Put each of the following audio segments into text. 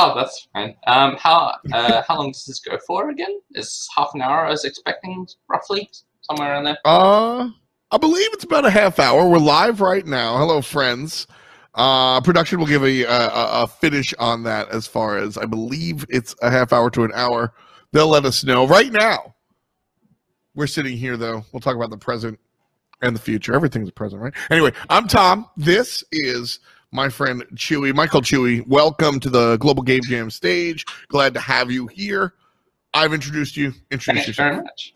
Oh, that's fine. How long does this go for again? Is half an hour I was expecting, roughly? Somewhere around there? I believe it's about a half hour. We're live right now. Hello, friends. Production will give a finish on that as far as I believe it's a half hour to an hour. They'll let us know. Right now, we're sitting here, though. We'll talk about the present and the future. Everything's a present, right? Anyway, I'm Tom. This is my friend Chewy, Michael Chewy. Welcome to the Global Game Jam stage. Glad to have you here. I've introduced you. Introduce yourself. Thanks very much.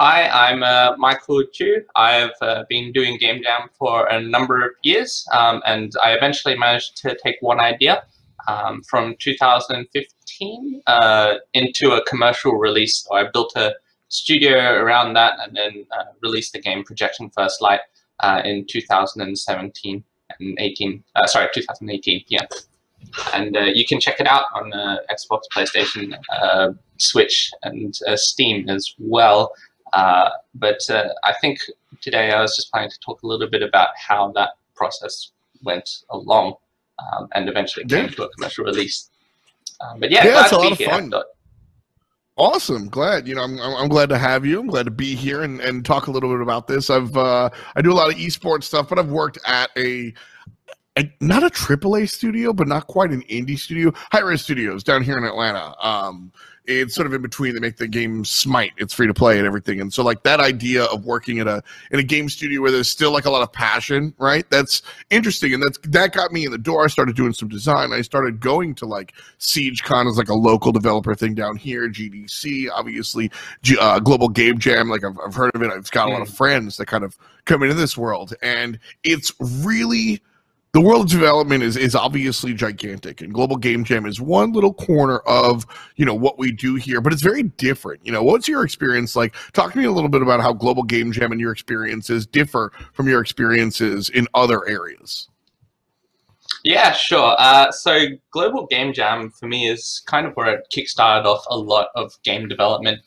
Hi, I'm Michael Chew. I've been doing Game Jam for a number of years, and I eventually managed to take one idea from 2015 into a commercial release. So I built a studio around that and then released the game Projection First Light in 2017 and 18. Sorry, 2018, yeah. And you can check it out on Xbox, PlayStation, Switch, and Steam as well. But I think today I was just planning to talk a little bit about how that process went along and eventually came to a commercial release. But yeah, it's a glad lot to of be fun. here. Awesome, glad. I'm glad to have you. I'm glad to be here and talk a little bit about this. I do a lot of esports stuff, but I've worked at not a AAA studio, but not quite an indie studio. Hi-Res Studios down here in Atlanta. It's sort of in between. They make the game Smite. It's free to play and everything. And so like that idea of working in a game studio where there's still like a lot of passion, right? That's interesting. And that got me in the door. I started doing some design. I started going to like SiegeCon as like a local developer thing down here, GDC, obviously Global Game Jam. Like I've heard of it. I've got a lot of friends that kind of come into this world. And it's really... The world of development is obviously gigantic, and Global Game Jam is one little corner of, what we do here, but it's very different. What's your experience like? Talk to me a little bit about how Global Game Jam and your experiences differ from your experiences in other areas. Yeah, sure. So Global Game Jam for me is kind of where it kickstarted off a lot of game development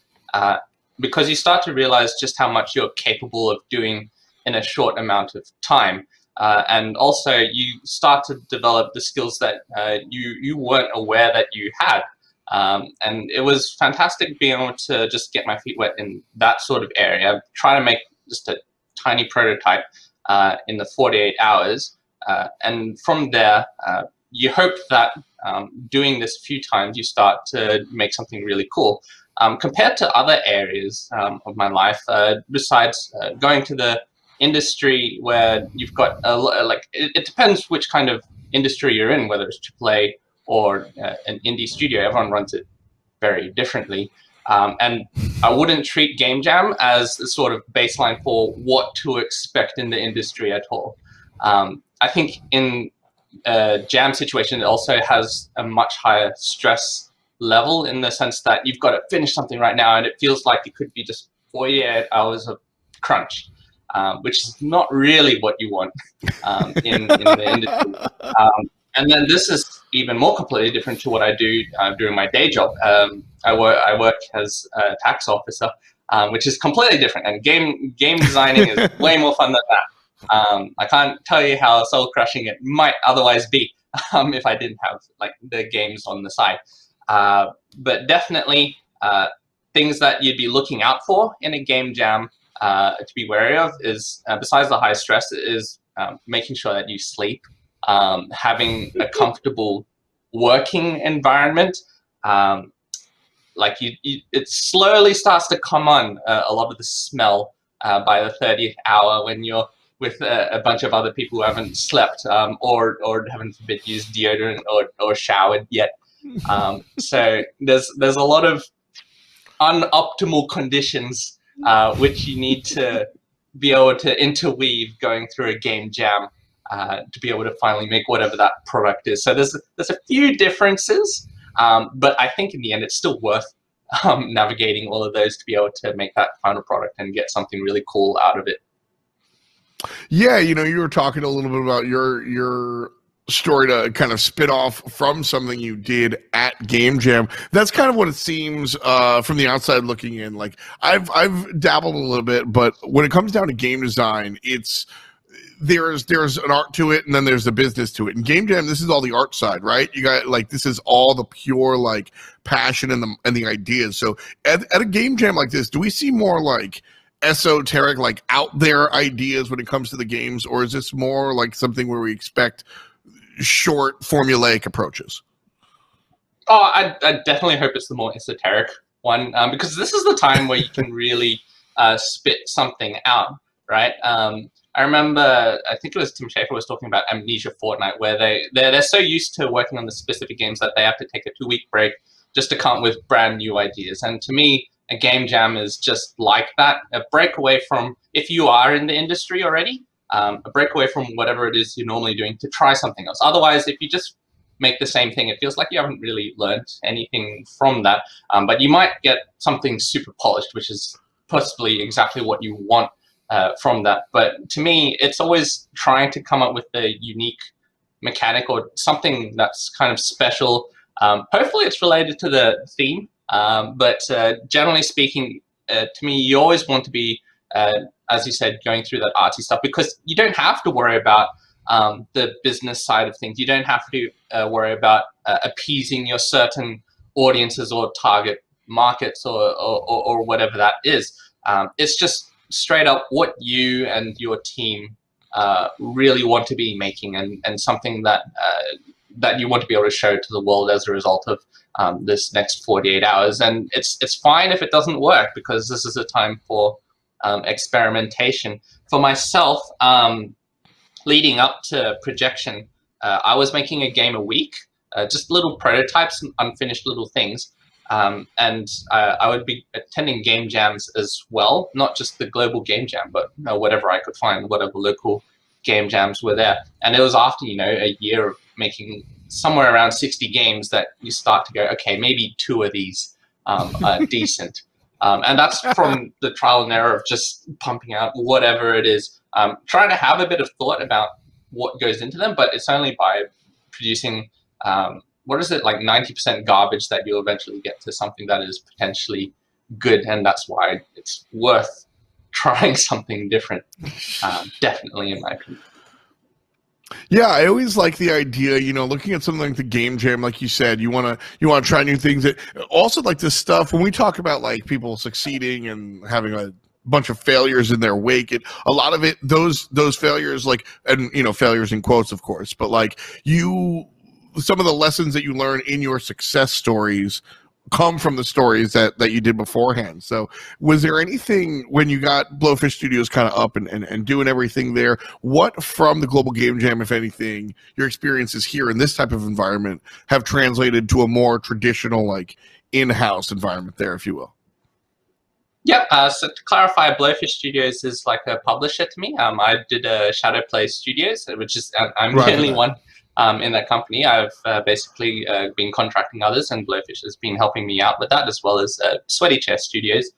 because you start to realize just how much you're capable of doing in a short amount of time. And also, you start to develop the skills that you weren't aware that you had. And it was fantastic being able to just get my feet wet in that sort of area, try to make just a tiny prototype in the 48 hours. And from there, you hope that doing this a few times, you start to make something really cool. Compared to other areas of my life, besides going to the industry where you've got it depends which kind of industry you're in, whether it's AAA or an indie studio. Everyone runs it very differently, and I wouldn't treat Game Jam as a sort of baseline for what to expect in the industry at all. I think in a jam situation, it also has a much higher stress level in the sense that you've got to finish something right now, and it feels like it could be just 48 hours of crunch. Which is not really what you want in the industry. And then this is even more completely different to what I do during my day job. I work as a tax officer, which is completely different. And game designing is way more fun than that. I can't tell you how soul crushing it might otherwise be if I didn't have like the games on the side. But definitely things that you'd be looking out for in a game jam to be wary of is, besides the high stress, is making sure that you sleep, having a comfortable working environment. It slowly starts to come on a lot of the smell by the 30th hour when you're with a bunch of other people who haven't slept or haven't forbid used deodorant or showered yet. So there's a lot of unoptimal conditions which you need to be able to interweave going through a game jam to be able to finally make whatever that product is. So there's a few differences, but I think in the end it's still worth navigating all of those to be able to make that final product and get something really cool out of it. Yeah, you were talking a little bit about your story to kind of spit off from something you did at Game Jam. That's kind of what it seems from the outside looking in. Like I've dabbled a little bit, but when it comes down to game design, there's an art to it, and then there's a business to it. In Game Jam, this is all the art side, right? You got like this is all the pure like passion and the ideas. So at a Game Jam like this, do we see more like esoteric, like out there ideas when it comes to the games, or is this more like something where we expect short formulaic approaches? Oh, I definitely hope it's the more esoteric one, because this is the time where you can really spit something out, right? I remember, I think it was Tim Schafer was talking about Amnesia Fortnite, where they're so used to working on the specific games that they have to take a 2-week break just to come up with brand new ideas. And to me, a game jam is just like that, a break away from, if you are in the industry already, a break away from whatever it is you're normally doing to try something else. Otherwise, if you just make the same thing, it feels like you haven't really learned anything from that. But you might get something super polished, which is possibly exactly what you want from that. But to me, it's always trying to come up with a unique mechanic or something that's kind of special. Hopefully it's related to the theme, but generally speaking, to me, you always want to be, as you said, going through that artsy stuff, because you don't have to worry about the business side of things. You don't have to worry about appeasing your certain audiences or target markets or whatever that is. It's just straight up what you and your team really want to be making, and something that that you want to be able to show to the world as a result of this next 48 hours. And it's fine if it doesn't work, because this is a time for experimentation. For myself, leading up to projection, I was making a game a week, just little prototypes, unfinished little things. And I would be attending game jams as well, not just the global game jam, but whatever I could find, whatever local game jams were there. And it was after, a year of making somewhere around 60 games that you start to go, okay, maybe 2 of these are decent. And that's from the trial and error of just pumping out whatever it is, trying to have a bit of thought about what goes into them, but it's only by producing what is it, like 90% garbage that you'll eventually get to something that is potentially good. And that's why it's worth trying something different, definitely, in my opinion. Yeah, I always like the idea, looking at something like the game jam, like you said, you want to try new things. Also, like this stuff, when we talk about like people succeeding and having a bunch of failures in their wake, a lot of it, those failures, like, and failures in quotes, of course, but like some of the lessons that you learn in your success stories come from the stories that you did beforehand. So was there anything when you got Blowfish Studios kind of up and doing everything there, what from the Global Game Jam, if anything, your experiences here in this type of environment have translated to a more traditional, like, in-house environment there, if you will? Yep. So to clarify, Blowfish Studios is like a publisher to me. I did Shadow Play Studios, which is I'm the only one in that company. I've basically been contracting others, and Blowfish has been helping me out with that, as well as Sweaty Chair Studios.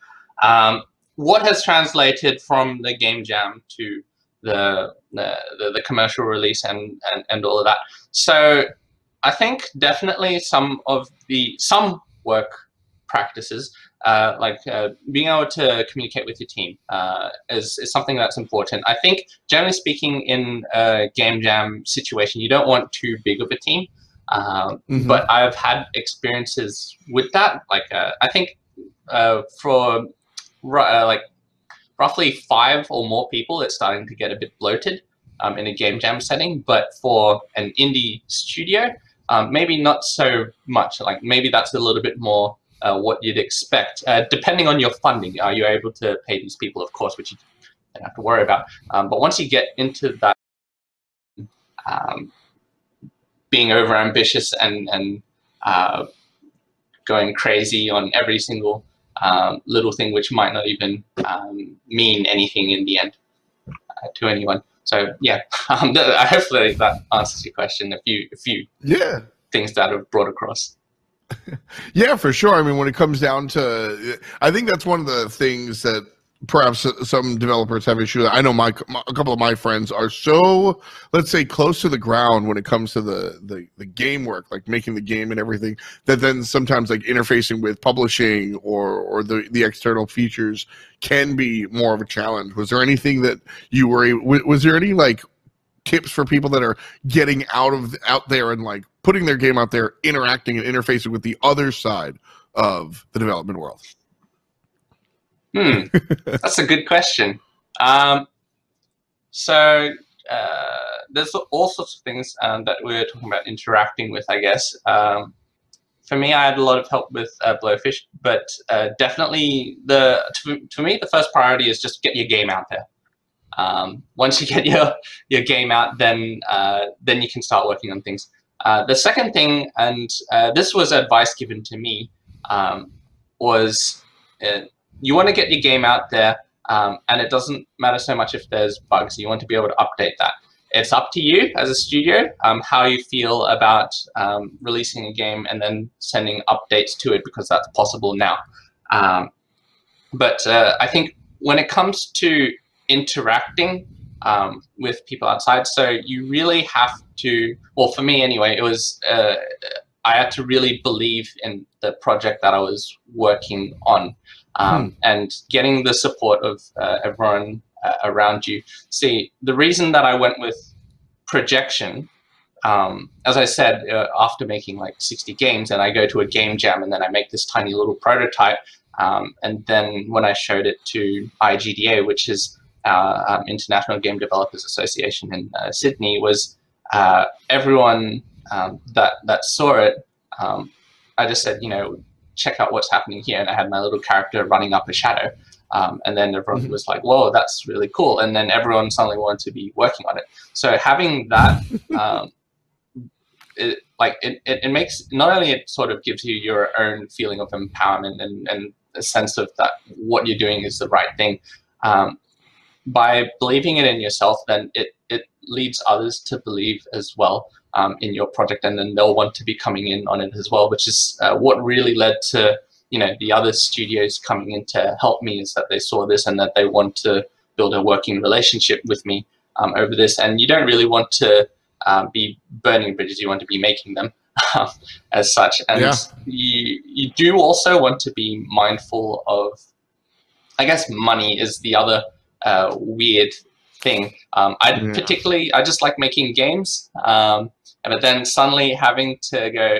What has translated from the game jam to the commercial release and all of that? So I think definitely some work practices, like being able to communicate with your team is something that's important. I think, generally speaking, in a game jam situation, you don't want too big of a team. But I've had experiences with that. Like I think for like roughly 5 or more people, it's starting to get a bit bloated in a game jam setting. But for an indie studio, maybe not so much. Like maybe that's a little bit more what you'd expect, depending on your funding. Are you able to pay these people, of course, which you don't have to worry about. But once you get into that, being overambitious and going crazy on every single little thing, which might not even mean anything in the end to anyone. So yeah, hopefully that answers your question. A few things that I've brought across. Yeah, for sure. I mean, when it comes down to, I think that's one of the things that perhaps some developers have issue with. I know a couple of my friends are so, let's say, close to the ground when it comes to the game work, like making the game and everything, that then sometimes like interfacing with publishing or the external features can be more of a challenge. Was there anything that you were, was there any like tips for people that are getting out there and like putting their game out there, interacting and interfacing with the other side of the development world? That's a good question. So there's all sorts of things that we're talking about interacting with, I guess. For me, I had a lot of help with Blowfish, but definitely to me, the first priority is just get your game out there. Once you get your game out, then you can start working on things. The second thing, and this was advice given to me, was you want to get your game out there, and it doesn't matter so much if there's bugs. You want to be able to update that. It's up to you as a studio how you feel about releasing a game and then sending updates to it, because that's possible now. But I think when it comes to interacting with people outside, so you really have to, well, for me anyway, it was I had to really believe in the project that I was working on, and getting the support of everyone around you. See, the reason that I went with projection, as I said, after making like 60 games, and I go to a game jam and then I make this tiny little prototype, and then when I showed it to IGDA, which is International Game Developers Association in Sydney, was everyone that saw it, I just said, check out what's happening here, and I had my little character running up a shadow. And then everyone was like, whoa, that's really cool. And then everyone suddenly wanted to be working on it. So having that, it makes, not only it sort of gives you your own feeling of empowerment and a sense of that what you're doing is the right thing. By believing it in yourself, then it leads others to believe as well in your project, and then they'll want to be coming in on it as well, which is what really led to the other studios coming in to help me, is that they saw this and that they want to build a working relationship with me over this. And you don't really want to be burning bridges, you want to be making them as such. And you do also want to be mindful of, I guess money is the other weird thing. I just like making games, but then suddenly having to go,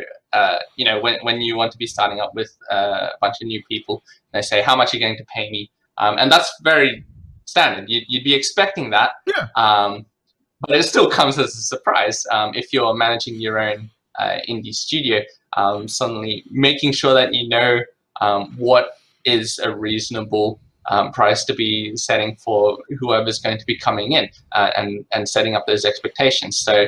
when you want to be starting up with a bunch of new people, they say, how much are you going to pay me? And that's very standard. You'd be expecting that, but it still comes as a surprise if you're managing your own indie studio. Suddenly making sure that what is a reasonable price to be setting for whoever's going to be coming in, and setting up those expectations. So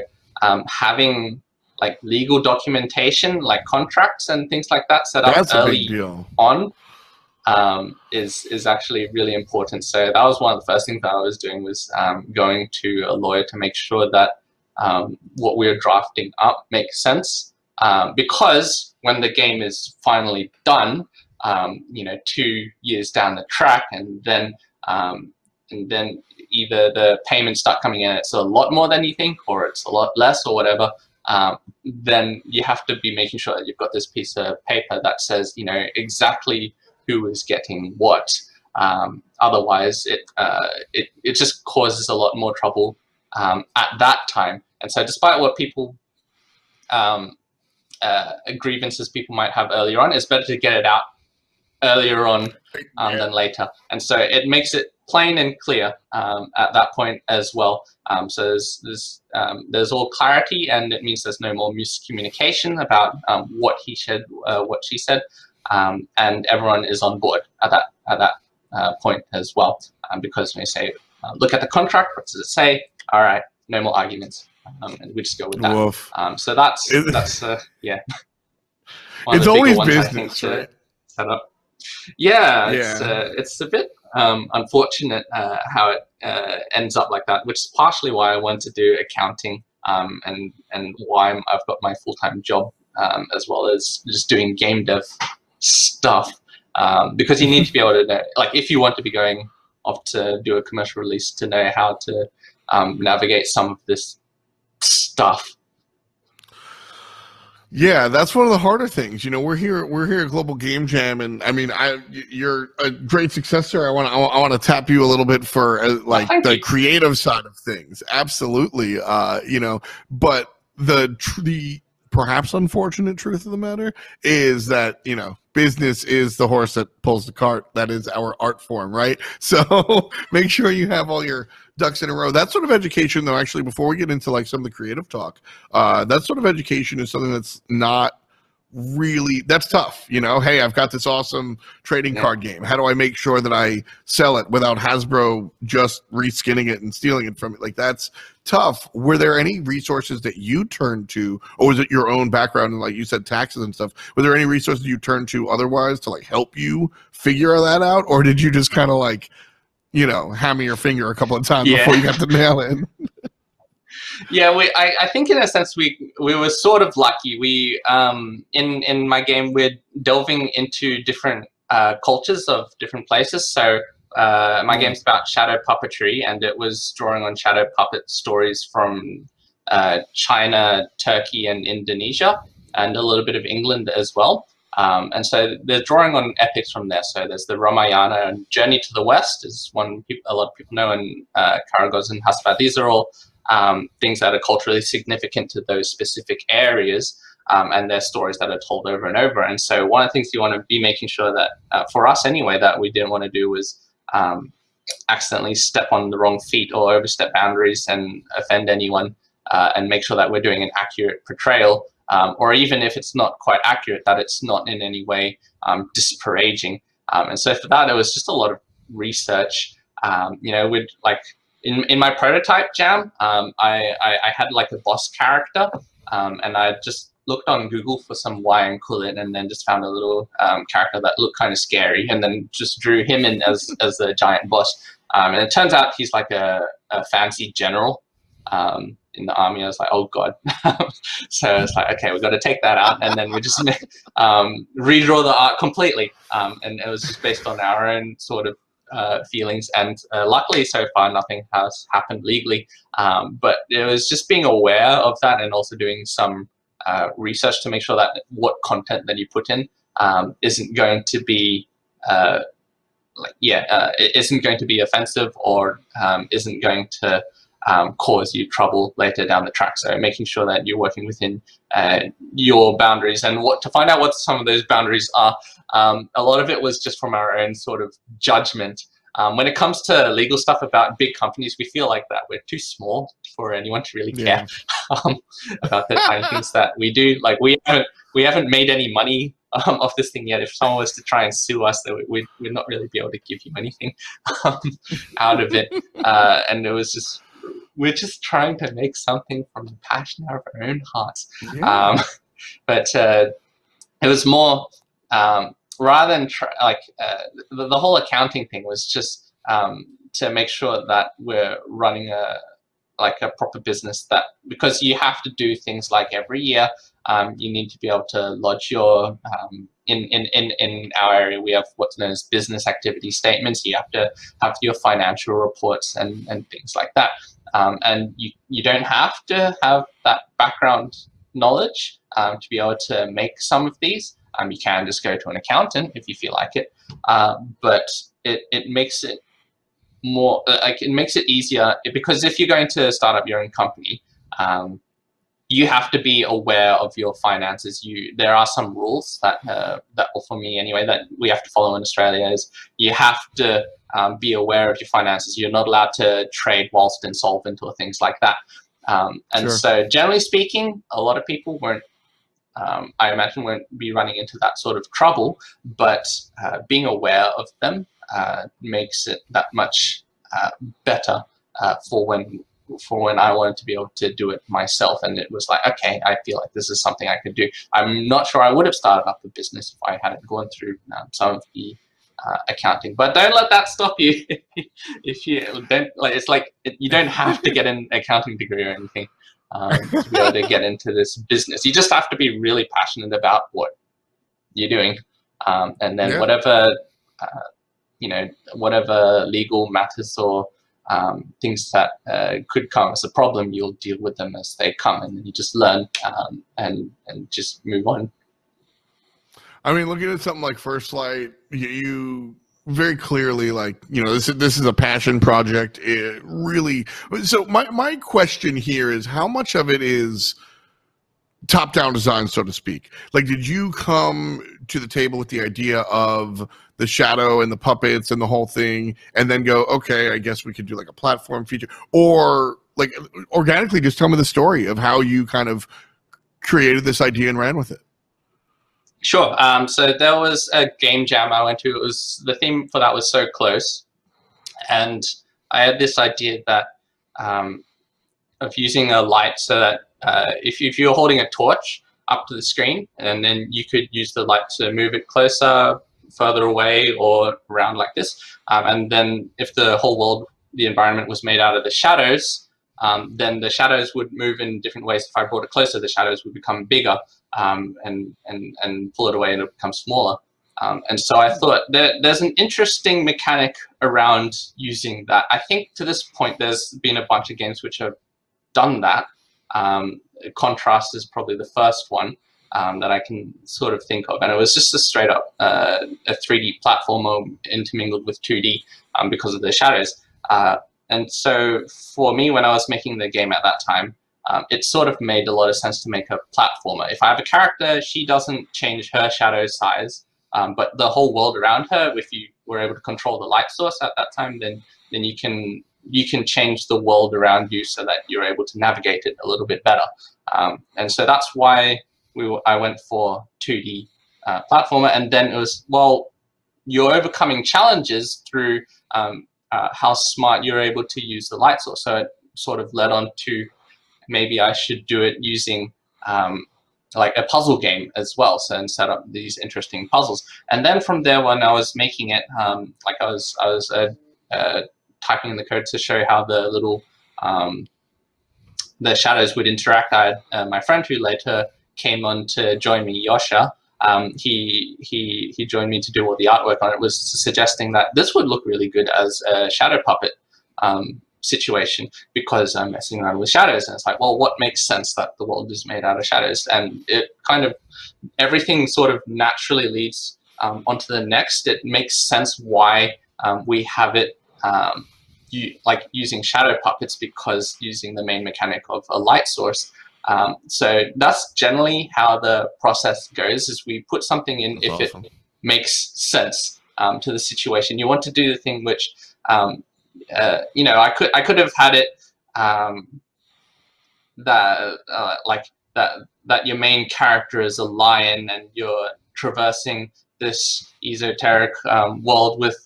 having like legal documentation, like contracts and things like that set up early on is actually really important. So that was one of the first things that I was doing, was going to a lawyer to make sure that what we were drafting up makes sense. Because when the game is finally done, 2 years down the track, and then either the payments start coming in, it's a lot more than you think, or it's a lot less, or whatever. Then you have to be making sure that you've got this piece of paper that says, exactly who is getting what. Otherwise, it just causes a lot more trouble at that time. And so, despite what people grievances people might have earlier on, it's better to get it out earlier on than later. And so it makes it plain and clear at that point as well. So there's all clarity, and it means there's no more miscommunication about what he said, what she said, and everyone is on board at that point as well. Because when you say, look at the contract, what does it say? All right, no more arguments, and we just go with that. So that's yeah. It's always business, right? Set up. Yeah, it's a bit unfortunate how it ends up like that, which is partially why I want to do accounting, and why I've got my full-time job, as well as just doing game dev stuff, because you need to be able to know, like, if you want to be going off to do a commercial release, to know how to navigate some of this stuff. Yeah, that's one of the harder things. You know, we're here at Global Game Jam, and I mean, you're a great successor. I want to tap you a little bit for Well, like thank the you. creative side of things. Absolutely. You know, but the perhaps unfortunate truth of the matter is that, you know, business is the horse that pulls the cart. That is our art form, right? So make sure you have all your ducks in a row. That sort of education, though, actually, before we get into like some of the creative talk, that sort of education is something that's not really, that's tough. You know, hey, I've got this awesome trading Yeah. card game. How do I make sure that I sell it without Hasbro just reskinning it and stealing it from it? Like, that's tough. Were there any resources that you turned to, or was it your own background and, like you said, taxes and stuff? Were there any resources you turned to otherwise to like help you figure that out, or did you just kind of like, you know, hammer your finger a couple of times Yeah. before you got the nail in? Yeah, I think in a sense we were sort of lucky. We in my game we're delving into different cultures of different places. So my game's about shadow puppetry, and it was drawing on shadow puppet stories from China, Turkey, and Indonesia, and a little bit of England as well. And so they're drawing on epics from there. So there's the Ramayana and Journey to the West is one a lot of people know, and Karagoz and Hasbat. These are all things that are culturally significant to those specific areas, and their stories that are told over and over. And so one of the things you want to be making sure that, for us anyway, that we didn't want to do was accidentally step on the wrong feet or overstep boundaries and offend anyone, and make sure that we're doing an accurate portrayal, or even if it's not quite accurate, that it's not in any way disparaging. And so for that, it was just a lot of research. You know, we'd like, in my prototype jam, I had like a boss character, and I just looked on Google for some Y and Kulin, and then just found a little character that looked kind of scary, and then just drew him in as a giant boss. And it turns out he's like a fancy general in the army. I was like, oh god. So it's like, okay, we've got to take that out, and then we just redraw the art completely, and it was just based on our own sort of feelings, and luckily so far nothing has happened legally, but it was just being aware of that, and also doing some research to make sure that what content that you put in isn't going to be it isn't going to be offensive, or isn't going to cause you trouble later down the track. So making sure that you're working within your boundaries, and to find out what some of those boundaries are. A lot of it was just from our own sort of judgment. When it comes to legal stuff about big companies, we feel like that we're too small for anyone to really care about the tiny things that we do. Like we haven't made any money off this thing yet. If someone was to try and sue us, we'd not really be able to give you anything out of it. And it was just, we're just trying to make something from the passion of our own hearts. But it was more, rather than the whole accounting thing was just to make sure that we're running a proper business, that because you have to do things like every year, you need to be able to lodge your in our area we have what's known as business activity statements. You have to have your financial reports and things like that, and you don't have to have that background knowledge to be able to make some of these. You can just go to an accountant if you feel like it, but it makes it more it makes it easier, because if you're going to start up your own company, you have to be aware of your finances. There are some rules that for me anyway, that we have to follow in Australia. Is you have to be aware of your finances. You're not allowed to trade whilst insolvent or things like that. And so generally speaking, a lot of people won't, I imagine, won't be running into that sort of trouble, but being aware of them makes it that much better for when I wanted to be able to do it myself. And it was like, okay, I feel like this is something I could do. I'm not sure I would have started up a business if I hadn't gone through some of the accounting. But don't let that stop you. If you don't, you don't have to get an accounting degree or anything to be able to get into this business. You just have to be really passionate about what you're doing, and then whatever whatever legal matters or things that could come as a problem, you'll deal with them as they come, and then you just learn and just move on. I mean, looking at something like First Light, you very clearly, like, you know, this is a passion project. It really. So my question here is, how much of it is top-down design, so to speak? Like, did you come to the table with the idea of the shadow and the puppets and the whole thing, and then go, okay, I guess we could do like a platform feature, or like organically just tell me the story of how you kind of created this idea and ran with it? Sure. So there was a game jam I went to. It was, the theme for that was So Close, and I had this idea that of using a light so that if you're holding a torch up to the screen, and then you could use the light to move it closer, further away, or around like this. And then if the whole world, the environment was made out of the shadows, then the shadows would move in different ways. If I brought it closer, the shadows would become bigger, and pull it away and it would become smaller. And so I thought there's an interesting mechanic around using that. I think to this point there's been a bunch of games which have done that. Contrast is probably the first one that I can sort of think of, and it was just a straight up a 3D platformer intermingled with 2D because of the shadows. And so for me, when I was making the game at that time, it sort of made a lot of sense to make a platformer. If I have a character, she doesn't change her shadow size, but the whole world around her, if you were able to control the light source at that time, then you can change the world around you so that you're able to navigate it a little bit better. And so that's why I went for 2D platformer. And then it was, well, you're overcoming challenges through how smart you're able to use the light source. So it sort of led on to maybe I should do it using like a puzzle game as well, so, and set up these interesting puzzles. And then from there, when I was making it, like I was typing in the code to show how the little the shadows would interact. I had my friend who later came on to join me, Yosha. He joined me to do all the artwork on it, was suggesting that this would look really good as a shadow puppet situation, because I'm messing around with shadows. And it's like, well, what makes sense that the world is made out of shadows? And it kind of, everything sort of naturally leads onto the next. It makes sense why we have it like using shadow puppets, because using the main mechanic of a light source. So that's generally how the process goes, is we put something in if awesome. It makes sense to the situation. You want to do the thing which, you know, I could have had it that your main character is a lion and you're traversing this esoteric world with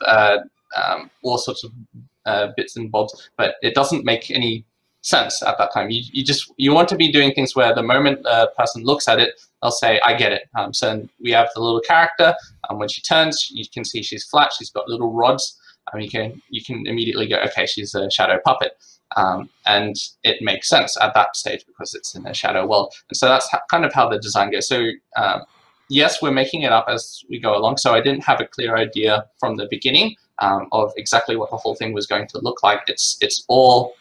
all sorts of bits and bobs, but it doesn't make any sense at that time. You want to be doing things where the moment a person looks at it, they'll say, I get it. So we have the little character, when she turns, you can see she's flat, she's got little rods. You can immediately go, okay, she's a shadow puppet. And it makes sense at that stage because it's in a shadow world. And so that's kind of how the design goes. So yes, we're making it up as we go along. So I didn't have a clear idea from the beginning of exactly what the whole thing was going to look like. It's all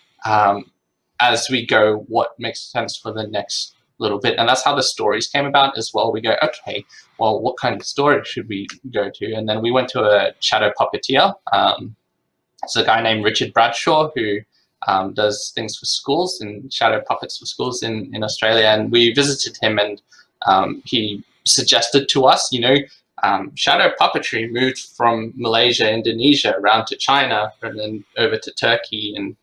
as we go, what makes sense for the next little bit. And that's how the stories came about as well. We go, okay, well, what kind of story should we go to? And then we went to a shadow puppeteer. It's a guy named Richard Bradshaw who does things for schools and shadow puppets for schools in Australia. And we visited him, and he suggested to us, you know, shadow puppetry moved from Malaysia, Indonesia, around to China, and then over to Turkey and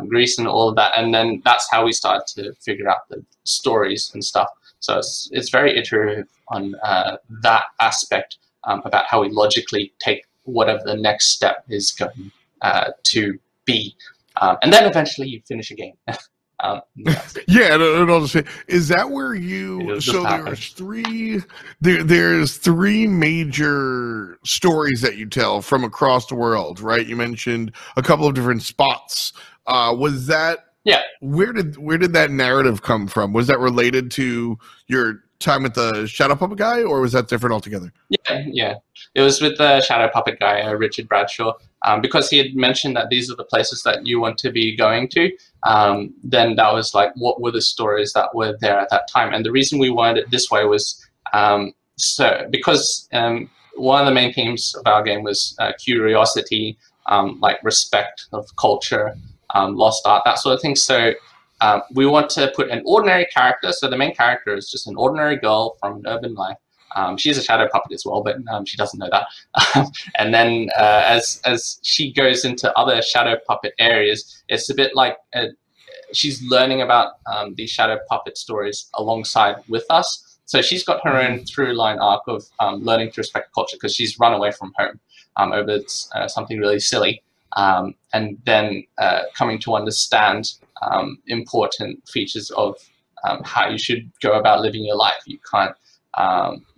Greece and all of that. And then that's how we started to figure out the stories and stuff. So it's very iterative on that aspect about how we logically take whatever the next step is going to be. And then eventually you finish a game. Yeah, and I'll just say, is that where you? So there's three major stories that you tell from across the world, right? You mentioned a couple of different spots. Was that? Yeah. Where did that narrative come from? Was that related to your time with the Shadow Puppet guy, or was that different altogether? Yeah. It was with the Shadow Puppet guy, Richard Bradshaw, because he had mentioned that these are the places that you want to be going to. Then that was like, what were the stories that were there at that time? And the reason we wanted it this way was because one of the main themes of our game was curiosity, like respect of culture, lost art, that sort of thing. So we want to put an ordinary character. So the main character is just an ordinary girl from an urban life. She's a shadow puppet as well, but she doesn't know that. And then as she goes into other shadow puppet areas, it's a bit like she's learning about these shadow puppet stories alongside with us. So she's got her own through line arc of learning to respect culture because she's run away from home over something really silly. And then coming to understand important features of how you should go about living your life. You can't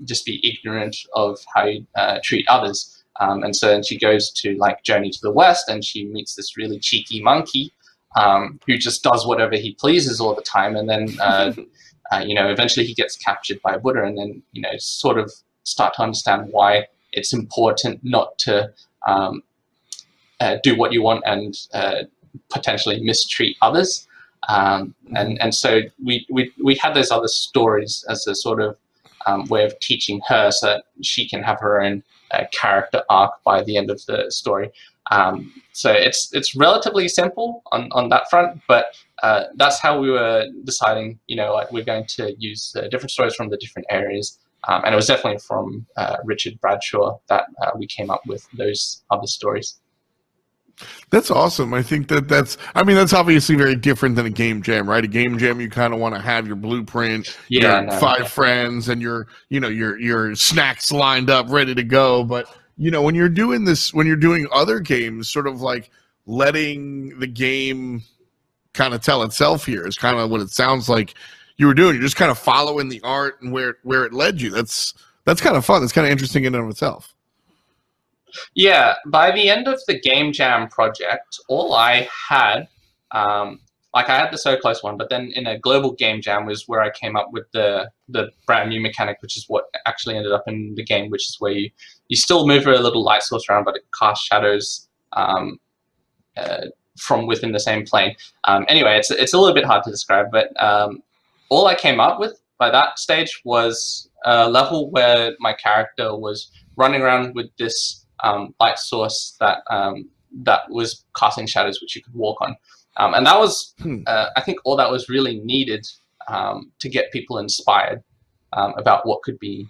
just be ignorant of how you treat others. And so then she goes to like Journey to the West, and she meets this really cheeky monkey who just does whatever he pleases all the time. And then eventually he gets captured by Buddha, and then sort of start to understand why it's important not to do what you want and potentially mistreat others. And so we had those other stories as a sort of way of teaching her so that she can have her own character arc by the end of the story. So it's relatively simple on that front, but that's how we were deciding, we're going to use different stories from the different areas. And it was definitely from Richard Bradshaw that we came up with those other stories. That's awesome. I think that's obviously very different than a game jam, right? A game jam, you kind of want to have your blueprint, five friends, and your snacks lined up, ready to go. But when you're doing this, when you're doing other games, sort of like letting the game kind of tell itself here is kind of what it sounds like you were doing. You're just kind of following the art and where it led you. That's kind of fun. That's kind of interesting in and of itself. Yeah, by the end of the Game Jam project, all I had, I had the So Close one, but then in a global Game Jam was where I came up with the brand new mechanic, which is what actually ended up in the game, which is where you still move a little light source around, but it casts shadows from within the same plane. Anyway, it's a little bit hard to describe, but all I came up with by that stage was a level where my character was running around with this light source that was casting shadows which you could walk on, and that was I think all that was really needed to get people inspired about what could be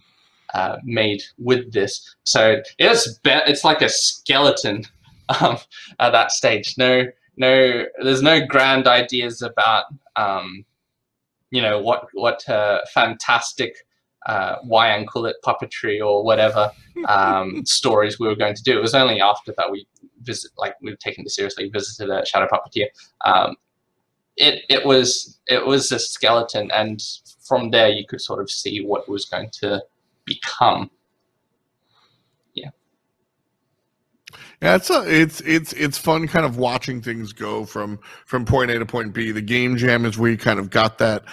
made with this. So it's like a skeleton at that stage. There's no grand ideas about what fantastic Wyankullet puppetry or whatever stories we were going to do. It was only after that we've taken this seriously, visited a shadow puppeteer. It was a skeleton, and from there you could sort of see what it was going to become. Yeah, it's fun kind of watching things go from point A to point B. The Game Jam is where you kind of got that,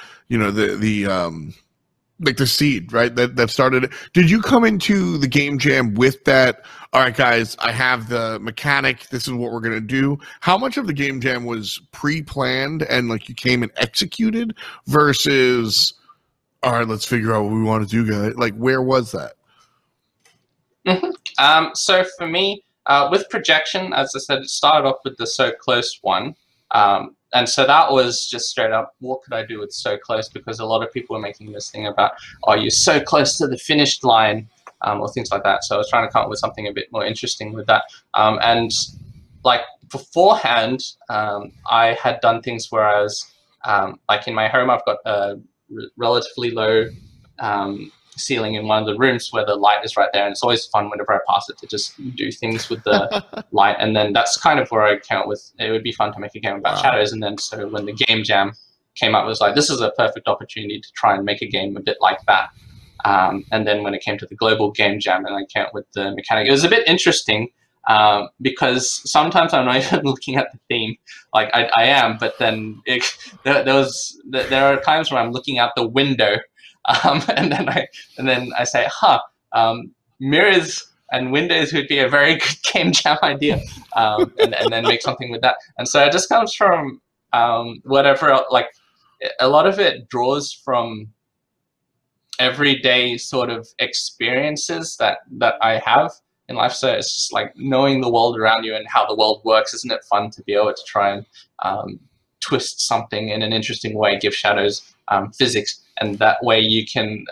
like the seed, right? That started it. Did you come into the Game Jam with that? All right, guys, I have the mechanic. This is what we're gonna do. How much of the Game Jam was pre-planned and like you came and executed versus, all right, let's figure out what we want to do, guys? Like, where was that? So for me, with projection, as I said, it started off with the So Close one. And so that was just straight up, what could I do with So Close? Because a lot of people were making this thing about, oh, you're so close to the finish line, or things like that. So I was trying to come up with something a bit more interesting with that. And like beforehand, I had done things where I was, like in my home, I've got a relatively low ceiling in one of the rooms where the light is right there, and it's always fun whenever I pass it to just do things with the light. And then that's kind of where I came up with, it would be fun to make a game about shadows. And then so when the Game Jam came up, it was like, this is a perfect opportunity to try and make a game a bit like that. And then when it came to the global Game Jam and I came up with the mechanic, it was a bit interesting because sometimes I'm not even looking at the theme, like I am, but then there are times where I'm looking out the window And then I say, mirrors and windows would be a very good game jam idea, and then make something with that. And so it just comes from whatever, like a lot of it draws from everyday sort of experiences that I have in life. So it's just like knowing the world around you and how the world works. Isn't it fun to be able to try and twist something in an interesting way, give shadows physics, and that way you can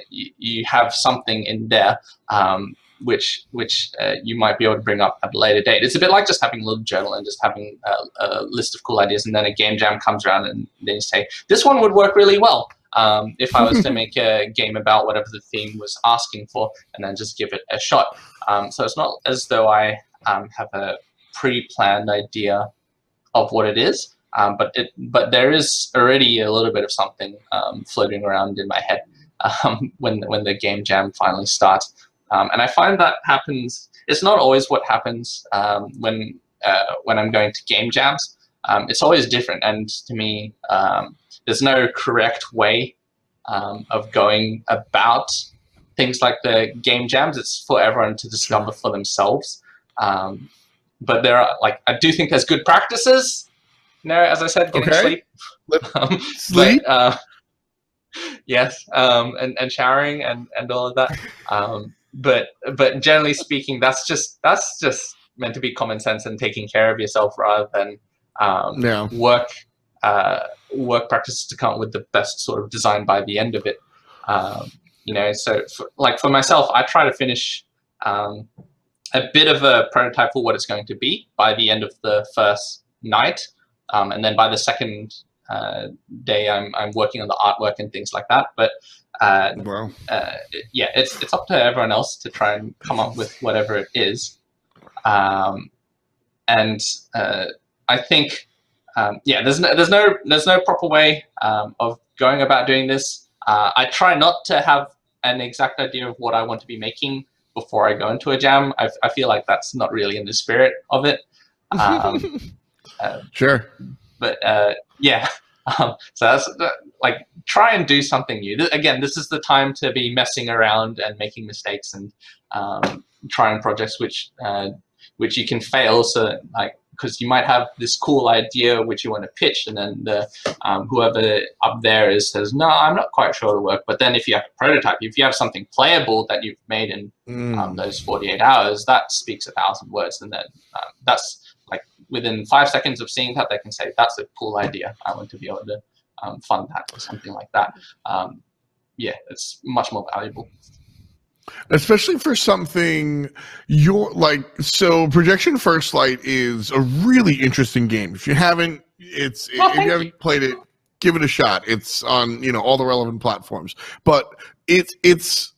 you have something in there which you might be able to bring up at a later date. It's a bit like just having a little journal and just having a list of cool ideas, and then a game jam comes around and then you say, this one would work really well if I was to make a game about whatever the theme was asking for, and then just give it a shot. So it's not as though I have a pre-planned idea of what it is, but there is already a little bit of something floating around in my head when the game jam finally starts. And I find that happens. It's not always what happens when I'm going to game jams. It's always different, and to me, there's no correct way of going about things like the game jams. It's for everyone to discover for themselves. But there are, like, I do think there's good practices. You know, as I said, getting sleep. Sleep. Yes, and showering and all of that. But generally speaking, that's just meant to be common sense and taking care of yourself rather than work practices to come up with the best sort of design by the end of it. You know, so for myself, I try to finish a bit of a prototype for what it's going to be by the end of the first night, and then by the second day, I'm working on the artwork and things like that. But yeah, it's up to everyone else to try and come up with whatever it is. And I think there's no proper way of going about doing this. I try not to have an exact idea of what I want to be making before I go into a jam. I feel like that's not really in the spirit of it. Sure. But yeah, so that's like, try and do something new. Again, this is the time to be messing around and making mistakes and trying projects which you can fail. So like, because you might have this cool idea which you want to pitch, and then the whoever up there says, no, I'm not quite sure it'll work. But then if you have a prototype, if you have something playable that you've made in those 48 hours, that speaks 1,000 words. And then that's like within 5 seconds of seeing that, they can say, that's a cool idea. I want to be able to fund that or something like that. Yeah, it's much more valuable. Especially for something so Projection First Light is a really interesting game. If you haven't, if you haven't played it, give it a shot. It's on, all the relevant platforms, but it's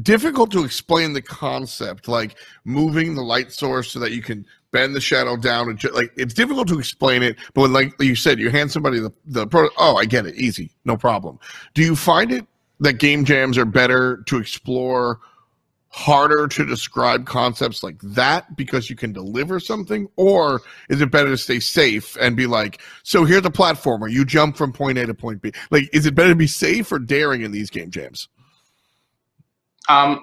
difficult to explain the concept, like moving the light source so that you can bend the shadow down. And it's difficult to explain it, but when, like you said, you hand somebody I get it, easy, no problem. Do you find it that game jams are better to explore, harder to describe concepts like that because you can deliver something? Or is it better to stay safe and be like, so here's a platformer, you jump from point A to point B? Like, is it better to be safe or daring in these game jams? I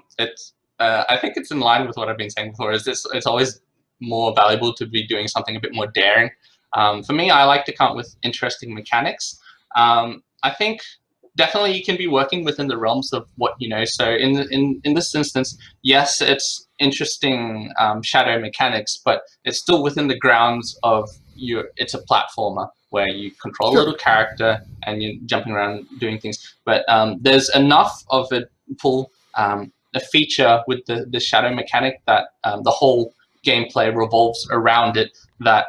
think it's in line with what I've been saying before. It's always more valuable to be doing something a bit more daring. For me, I like to come up with interesting mechanics. I think definitely you can be working within the realms of what you know. So in this instance, yes, it's interesting shadow mechanics, but it's still within the grounds of it's a platformer where you control a little character and you're jumping around doing things. But there's enough of a feature with the shadow mechanic that the whole gameplay revolves around it, that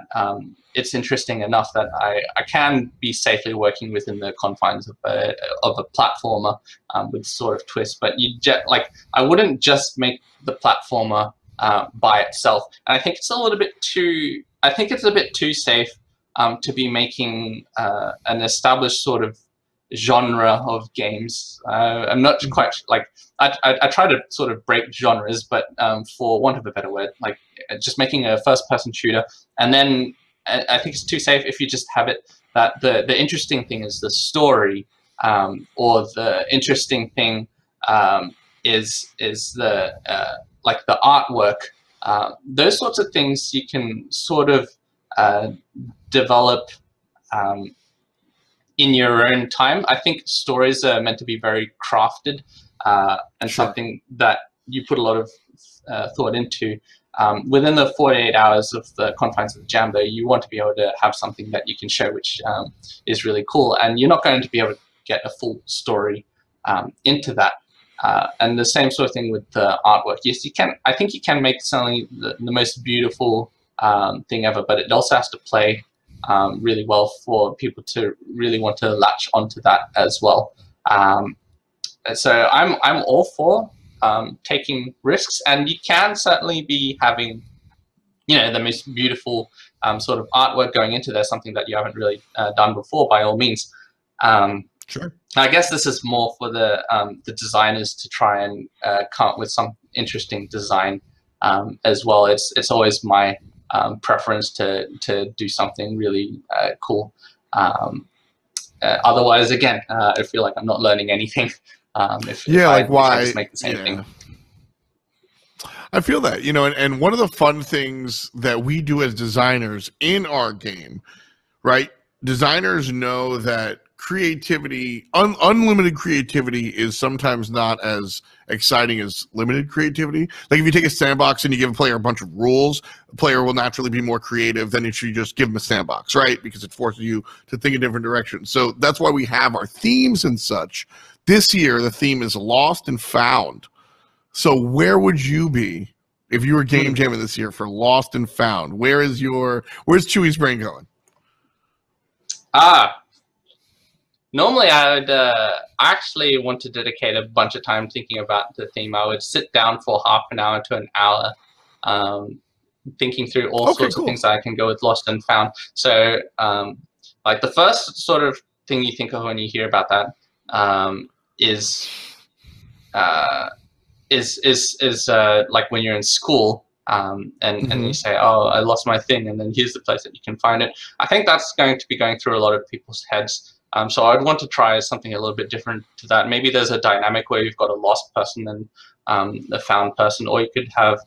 it's interesting enough that I can be safely working within the confines of a platformer with sort of twist. But I wouldn't just make the platformer by itself. And I think it's a bit too safe to be making an established sort of genre of games. I'm not quite I try to sort of break genres, but for want of a better word, like just making a first-person shooter, and then I think it's too safe if you just have it that the interesting thing is the story, or the interesting thing is the like the artwork. Those sorts of things you can sort of develop in your own time. I think stories are meant to be very crafted and Sure. something that you put a lot of thought into. Within the 48 hours of the confines of the jam, though, you want to be able to have something that you can show which is really cool, and you're not going to be able to get a full story into that. And the same sort of thing with the artwork. Yes, you can. I think you can make something the most beautiful thing ever, but it also has to play really well for people to really want to latch onto that as well. So I'm all for taking risks, and you can certainly be having, the most beautiful sort of artwork going into there, something that you haven't really done before, by all means. Sure. I guess this is more for the designers to try and come up with some interesting design as well. It's always my preference to do something really cool. Otherwise, again, I feel like I'm not learning anything. If I just make the same thing. I feel that, and one of the fun things that we do as designers in our game, right? Designers know that creativity, unlimited creativity, is sometimes not as exciting as limited creativity. Like if you take a sandbox and you give a player a bunch of rules, the player will naturally be more creative than if you just give them a sandbox, right? Because it forces you to think in different directions. So that's why we have our themes and such. This year, the theme is lost and found. So where would you be if you were game jamming this year for lost and found? Where's Chewy's brain going? Normally I would actually want to dedicate a bunch of time thinking about the theme. I would sit down for half an hour to an hour thinking through all sorts of things that I can go with lost and found. So like the first sort of thing you think of when you hear about that is like when you're in school and you say, oh, I lost my thing, and then here's the place that you can find it. I think that's going to be going through a lot of people's heads. So I'd want to try something a little bit different to that. Maybe there's a dynamic where you've got a lost person and a found person, or you could have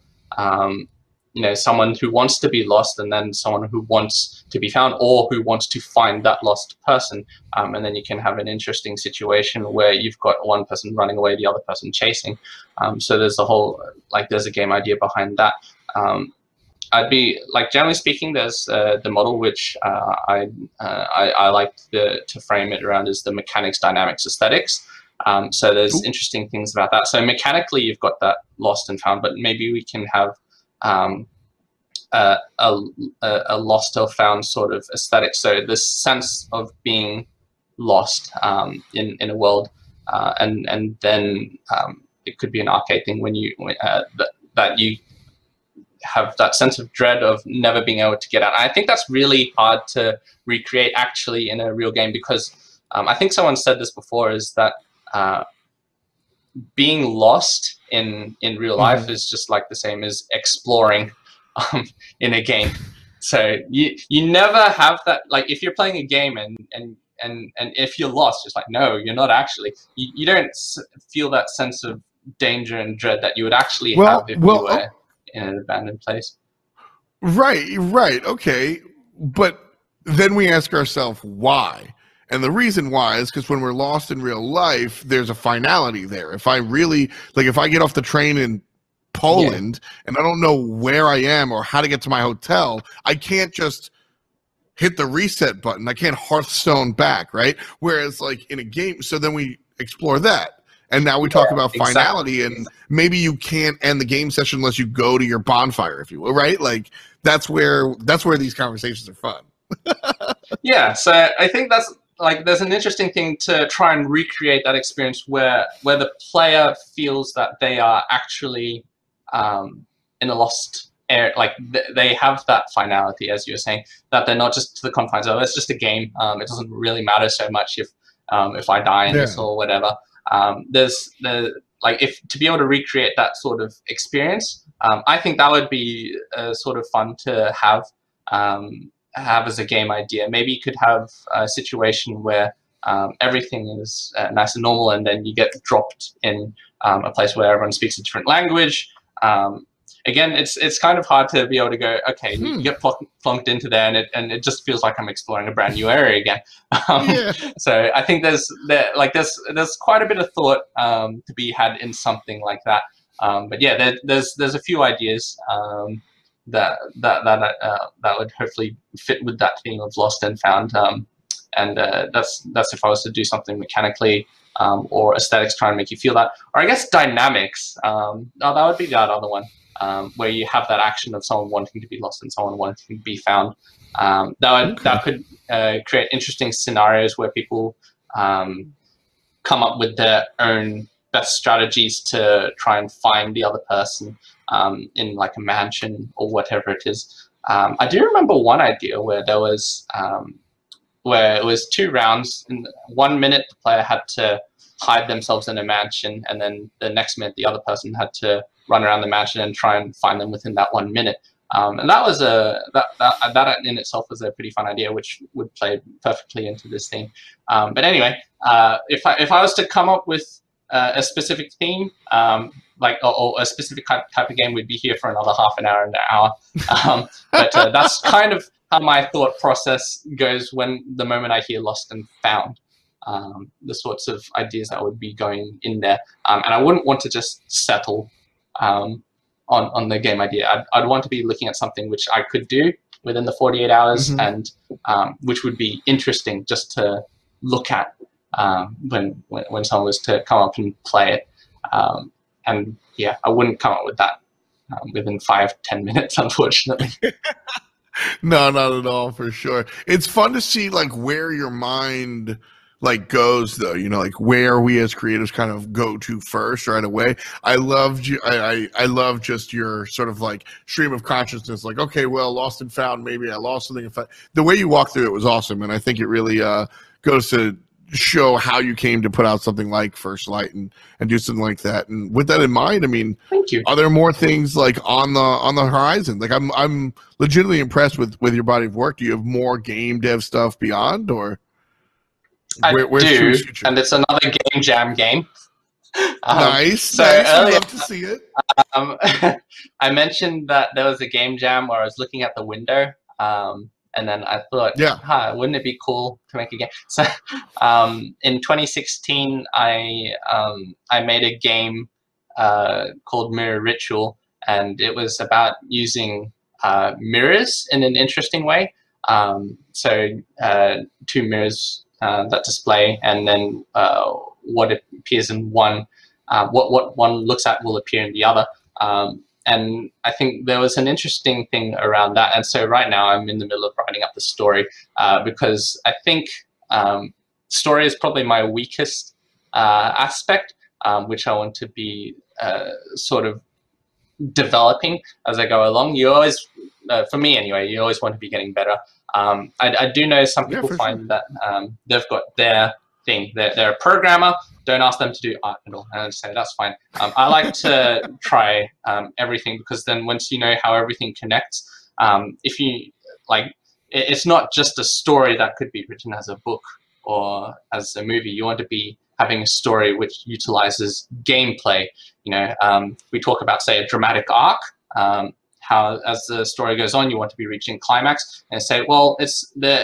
someone who wants to be lost and then someone who wants to be found, or who wants to find that lost person, and then you can have an interesting situation where you've got one person running away, the other person chasing. So there's a whole, there's a game idea behind that. I'd be generally speaking, there's the model which I like to frame it around is the mechanics, dynamics, aesthetics. So there's interesting things about that. So mechanically, you've got that lost and found, but maybe we can have a lost or found sort of aesthetic. So this sense of being lost in a world, and then it could be an arcade thing when that you have that sense of dread of never being able to get out. I think that's really hard to recreate actually in a real game, because I think someone said this before, is that being lost in real life is just like the same as exploring in a game. So you never have that, if you're playing a game and if you're lost, it's no, you're not actually. You don't feel that sense of danger and dread that you would actually have if you were in an abandoned place. Right. Okay. But then we ask ourselves why. And the reason why is because when we're lost in real life, there's a finality there. If I really, if I get off the train in Poland and I don't know where I am or how to get to my hotel, I can't just hit the reset button. I can't Hearthstone back, right? Whereas in a game, so then we explore that. And now we talk about finality, and maybe you can't end the game session unless you go to your bonfire, if you will, right? That's where these conversations are fun. Yeah, so I think that's there's an interesting thing to try and recreate that experience where the player feels that they are actually in a lost area, they have that finality, as you were saying, that they're not just to the confines of it's just a game. It doesn't really matter so much if I die in this or whatever. If to be able to recreate that sort of experience, I think that would be sort of fun to have as a game idea. Maybe you could have a situation where everything is nice and normal, and then you get dropped in a place where everyone speaks a different language. Again, it's kind of hard to be able to go, okay, you get plonked into there, and it just feels like I'm exploring a brand new area again. So I think there's quite a bit of thought to be had in something like that. But yeah, there's a few ideas that would hopefully fit with that theme of lost and found. And that's if I was to do something mechanically or aesthetics, trying to make you feel that, or I guess dynamics. That would be the other one. Where you have that action of someone wanting to be lost and someone wanting to be found. That could create interesting scenarios where people come up with their own best strategies to try and find the other person in like a mansion or whatever it is. I do remember one idea where there was where it was 2 rounds. In 1 minute, the player had to hide themselves in a mansion, and then the next minute, the other person had to run around the mansion and try and find them within that 1 minute. And that was that in itself was a pretty fun idea, which would play perfectly into this theme. But anyway, if I was to come up with a specific theme, or a specific type of game, we'd be here for another half an hour and an hour. But that's kind of how my thought process goes when the moment I hear lost and found. The sorts of ideas that would be going in there, and I wouldn't want to just settle on the game idea. I'd want to be looking at something which I could do within the 48 hours, and which would be interesting just to look at when someone was to come up and play it. And yeah, I wouldn't come up with that within 5-10 minutes, unfortunately. No, not at all, for sure. It's fun to see like where your mind like goes, though, you know, like where we as creatives kind of go to first right away. I loved you. I love just your sort of like stream of consciousness. Like, okay, well, lost and found. Maybe I lost something. The way you walked through it was awesome, and I think it really goes to show how you came to put out something like First Light and do something like that. And with that in mind, I mean, thank you. Are there more things like on the horizon? Like I'm legitimately impressed with your body of work. Do you have more game dev stuff beyond, or where's do, and it's another game jam game. Nice. So nice. Earlier, I'd love to see it. I mentioned that there was a game jam where I was looking at the window. And then I thought, wouldn't it be cool to make a game? So in 2016, I made a game called Mirror Ritual, and it was about using mirrors in an interesting way. So 2 mirrors that display, and then what it appears in one, what one looks at will appear in the other. And I think there was an interesting thing around that. And so right now I'm in the middle of writing up the story because I think story is probably my weakest aspect, which I want to be sort of developing as I go along. You always, for me anyway, you always want to be getting better. I do know some people find that they've got their thing. They're a programmer. Don't ask them to do art at all. And I'd say that's fine. I like to try everything, because then once you know how everything connects, if you like, it's not just a story that could be written as a book or as a movie. You want to be having a story which utilizes gameplay. You know, we talk about, say, a dramatic arc. How as the story goes on, you want to be reaching climax, and say, well,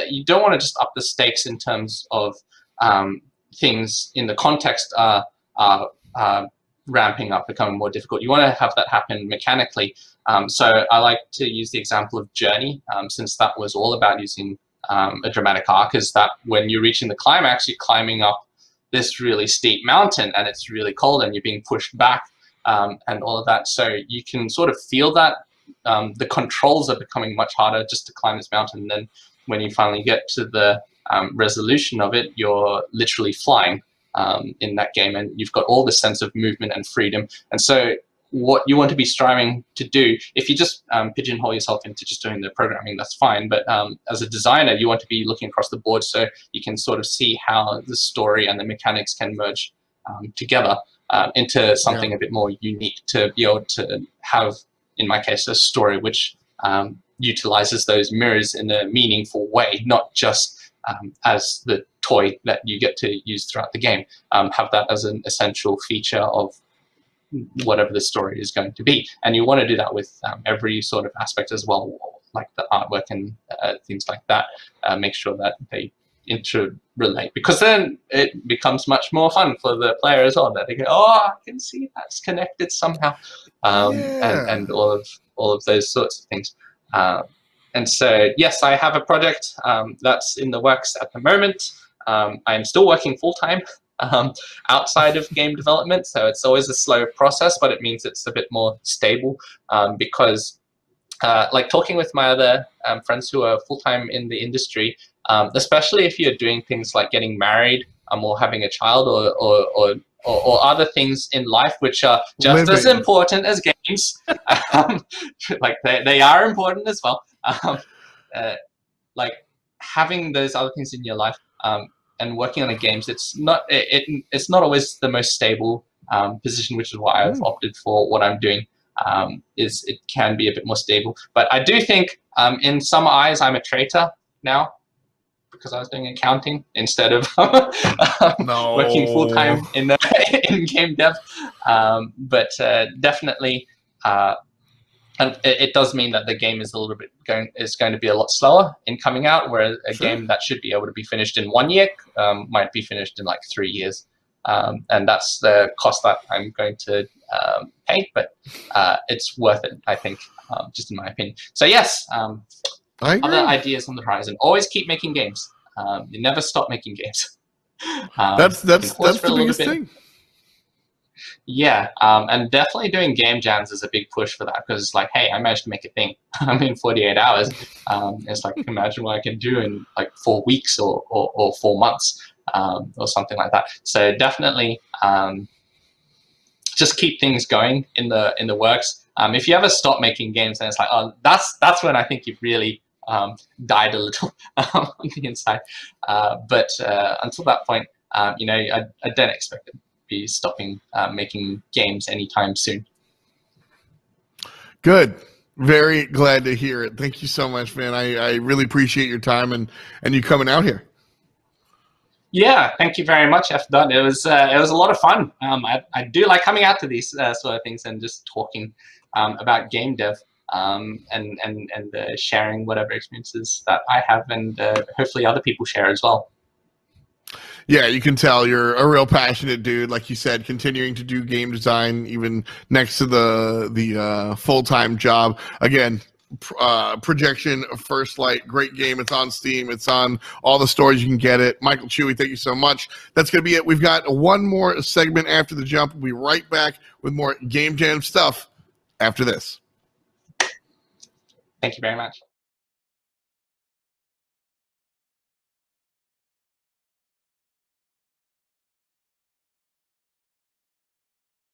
you don't want to just up the stakes in terms of things in the context are ramping up, becoming more difficult. You want to have that happen mechanically. So I like to use the example of Journey, since that was all about using a dramatic arc, is that when you're reaching the climax, you're climbing up this really steep mountain, and it's really cold, and you're being pushed back, and all of that. So you can sort of feel that the controls are becoming much harder just to climb this mountain. And then when you finally get to the resolution of it, you're literally flying in that game, and you've got all this sense of movement and freedom. And so what you want to be striving to do, if you just pigeonhole yourself into just doing the programming, that's fine. But as a designer, you want to be looking across the board, so you can sort of see how the story and the mechanics can merge together into something a bit more unique, to be able to have, in my case, a story which utilizes those mirrors in a meaningful way, not just as the toy that you get to use throughout the game. Have that as an essential feature of whatever the story is going to be. And you want to do that with every sort of aspect as well, like the artwork and things like that. Make sure that they interrelate, because then it becomes much more fun for the player as well, that they go, oh, I can see that's connected somehow, and all of those sorts of things. And so, yes, I have a project that's in the works at the moment. I'm still working full-time outside of game development, so it's always a slow process, but it means it's a bit more stable, because like talking with my other friends who are full-time in the industry, especially if you're doing things like getting married or having a child, or other things in life which are just as important as games. Like they are important as well. Like having those other things in your life and working on the games, it's not always the most stable position, which is why I've opted for what I'm doing. Is it can be a bit more stable, but I do think in some eyes I'm a traitor now, because I was doing accounting instead of working full-time in game dev. But definitely, and it does mean that the game is going to be a lot slower in coming out, whereas a game that should be able to be finished in 1 year might be finished in like 3 years. And that's the cost that I'm going to pay, but it's worth it, I think, just in my opinion. So yes, other ideas on the horizon. Always keep making games. You never stop making games. That's the biggest thing. Yeah, and definitely doing game jams is a big push for that, because it's like, hey, I managed to make a thing. I'm in 48 hours. It's like, imagine what I can do in like 4 weeks or 4 months, or something like that. So definitely, just keep things going in the works. If you ever stop making games, then it's like, oh, that's when I think you've really died a little on the inside. But until that point, I don't expect it to be stopping making games anytime soon. Good. Very glad to hear it. Thank you so much, man. I really appreciate your time and you coming out here. Yeah, thank you very much, F. It was a lot of fun. I do like coming out to these sort of things and just talking about game dev, and sharing whatever experiences that I have, and hopefully other people share as well. Yeah, you can tell you're a real passionate dude. Like you said, continuing to do game design even next to the full-time job. Again, Projection, First Light, great game. It's on Steam. It's on all the stores you can get it. Michael Chewy, thank you so much. That's going to be it. We've got one more segment after the jump. We'll be right back with more Game Jam stuff after this. Thank you very much.